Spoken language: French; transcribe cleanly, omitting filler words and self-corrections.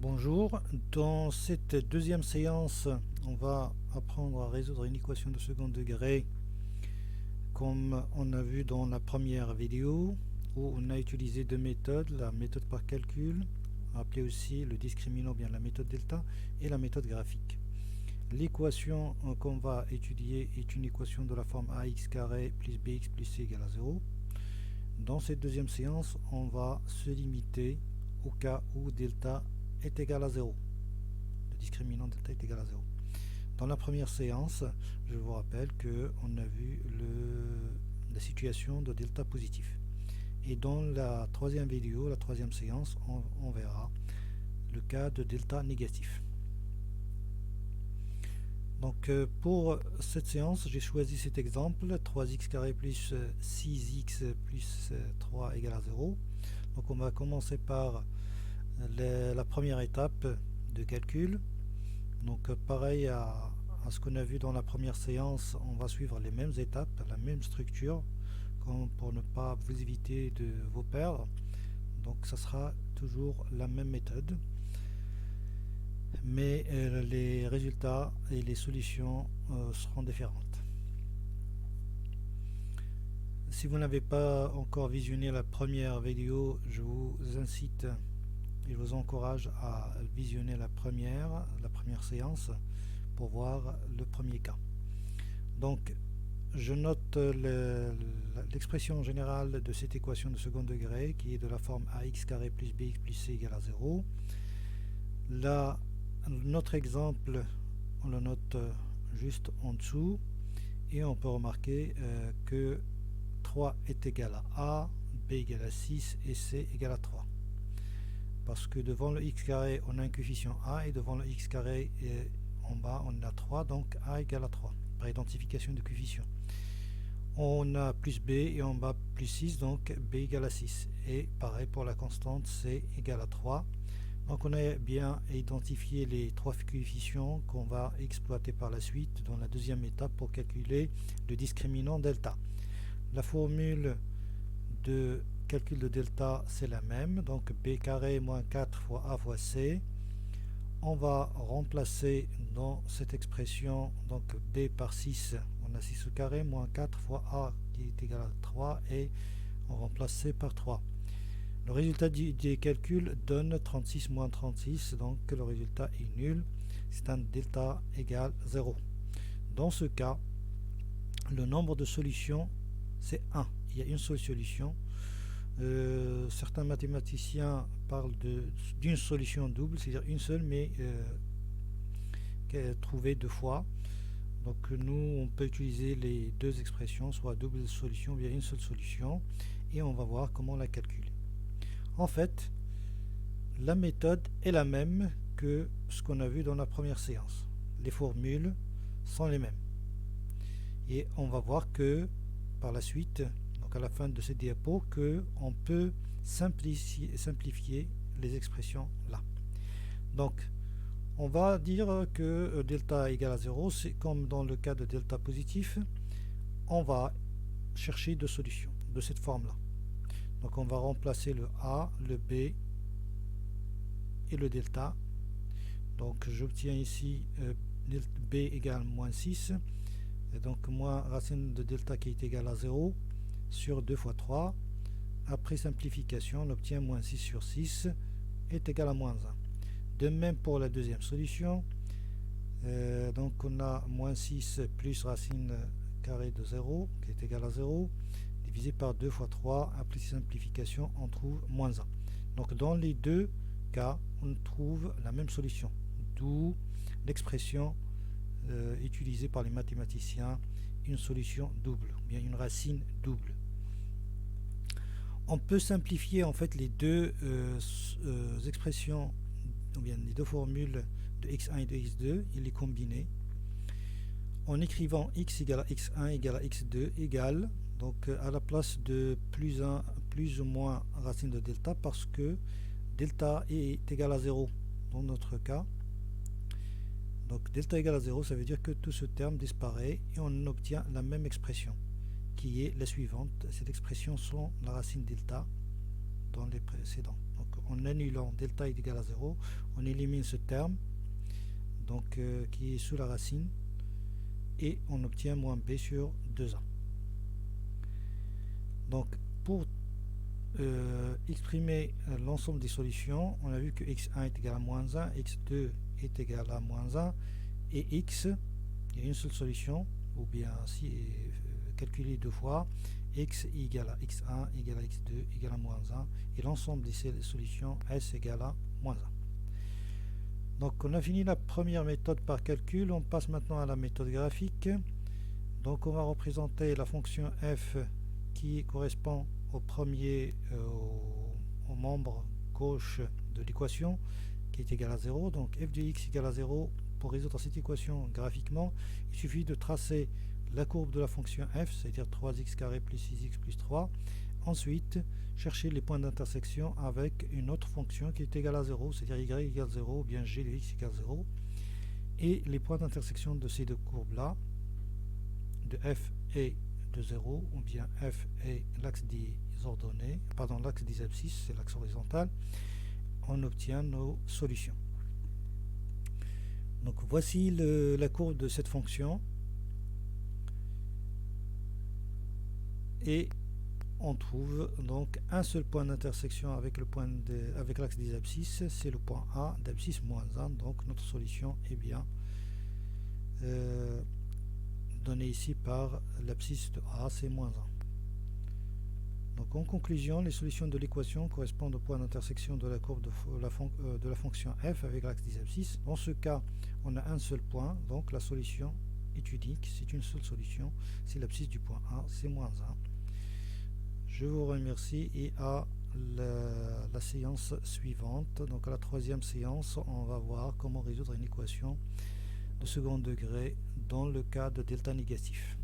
Bonjour, dans cette deuxième séance, on va apprendre à résoudre une équation de second degré comme on a vu dans la première vidéo où on a utilisé deux méthodes, la méthode par calcul, appelée aussi le discriminant, bien la méthode delta, et la méthode graphique. L'équation qu'on va étudier est une équation de la forme ax carré plus bx plus c égale à 0. Dans cette deuxième séance, on va se limiter au cas où delta est égal à 0. Le discriminant delta est égal à 0. Dans la première séance, je vous rappelle qu'on a vu la situation de delta positif. Et dans la troisième vidéo, la troisième séance, on verra le cas de delta négatif. Donc pour cette séance, j'ai choisi cet exemple, 3x carré plus 6x plus 3 égale à 0. Donc on va commencer par la première étape de calcul. Donc pareil à ce qu'on a vu dans la première séance, on va suivre les mêmes étapes, la même structure, pour ne pas vous éviter de vous perdre. Donc ça sera toujours la même méthode, mais les résultats et les solutions seront différentes. Si vous n'avez pas encore visionné la première vidéo, je vous incite et je vous encourage à visionner la première séance pour voir le premier cas. Donc je note l'expression générale de cette équation de second degré qui est de la forme ax carré plus bx plus c égale à 0. Là, notre exemple, on le note juste en dessous et on peut remarquer que 3 est égal à a, b égale à 6 et c égale à 3. Parce que devant le x carré, on a un coefficient a et devant le x carré en bas, on a 3, donc a égale à 3, par identification de coefficient. On a plus b et en bas plus 6, donc b égale à 6. Et pareil pour la constante c égale à 3. Donc on a bien identifié les trois coefficients qu'on va exploiter par la suite dans la deuxième étape pour calculer le discriminant delta. La formule de calcul de delta, c'est la même, donc b carré moins 4 fois a fois c. On va remplacer dans cette expression donc b par 6, on a 6 au carré, moins 4 fois a qui est égal à 3 et on remplace c par 3. Le résultat des calculs donne 36 moins 36, donc le résultat est nul, c'est un delta égale 0. Dans ce cas, le nombre de solutions c'est 1, il y a une seule solution. Certains mathématiciens parlent d'une solution double, c'est-à-dire une seule mais trouvée deux fois. Donc nous on peut utiliser les deux expressions, soit double solution ou bien une seule solution, et on va voir comment la calculer. En fait, la méthode est la même que ce qu'on a vu dans la première séance. Les formules sont les mêmes. Et on va voir que par la suite, donc à la fin de cette diapo, qu'on peut simplifier les expressions là. Donc on va dire que delta égale à 0, c'est comme dans le cas de delta positif, on va chercher deux solutions de cette forme là. Donc on va remplacer le a, le b et le delta. Donc j'obtiens ici b égale moins 6, et donc moins racine de delta qui est égale à 0 sur 2 fois 3. Après simplification, on obtient moins 6 sur 6 est égal à moins 1. De même pour la deuxième solution, donc on a moins 6 plus racine carrée de 0 qui est égal à 0, divisé par 2 fois 3, après simplification, on trouve moins 1. Donc dans les deux cas, on trouve la même solution, d'où l'expression utilisée par les mathématiciens, une solution double, ou bien une racine double. On peut simplifier en fait les deux expressions, ou bien les deux formules de x1 et de x2, et les combiner en écrivant x égale à x1 égale à x2 égale, donc à la place de plus ou moins racine de delta, parce que delta est égal à 0 dans notre cas. Donc delta égale à 0, ça veut dire que tout ce terme disparaît et on obtient la même expression qui est la suivante. Cette expression sont la racine delta dans les précédents. Donc en annulant delta est égal à 0, on élimine ce terme donc qui est sous la racine et on obtient moins b sur 2a. Donc pour exprimer l'ensemble des solutions, on a vu que x1 est égal à moins 1, x2 est égal à moins 1 et x, il y a une seule solution, ou bien si calculer deux fois, x égale à x1 égale à x2 égale à moins 1 et l'ensemble des solutions s égale à moins 1. Donc on a fini la première méthode par calcul, on passe maintenant à la méthode graphique. Donc on va représenter la fonction f qui correspond au premier au membre gauche de l'équation qui est égal à 0. Donc f de x égale à 0. Pour résoudre cette équation graphiquement, il suffit de tracer la courbe de la fonction f, c'est-à-dire 3x carré plus 6x plus 3. Ensuite, chercher les points d'intersection avec une autre fonction qui est égale à 0, c'est-à-dire y égale 0 ou bien g de x égale 0. Et les points d'intersection de ces deux courbes-là, de f et de 0, ou bien f et l'axe des ordonnées, pardon, l'axe des abscisses, c'est l'axe horizontal, on obtient nos solutions. Donc voici la courbe de cette fonction et on trouve donc un seul point d'intersection avec avec l'axe des abscisses, c'est le point A d'abscisse moins 1, donc notre solution est bien donnée ici par l'abscisse de A, c'est moins 1. Donc en conclusion, les solutions de l'équation correspondent au point d'intersection de la courbe de la fonction f avec l'axe des abscisses. Dans ce cas, on a un seul point, donc la solution est unique, c'est une seule solution, c'est l'abscisse du point A, c'est moins 1. Je vous remercie et à la séance suivante, donc à la troisième séance, on va voir comment résoudre une équation de second degré dans le cas de delta négatif.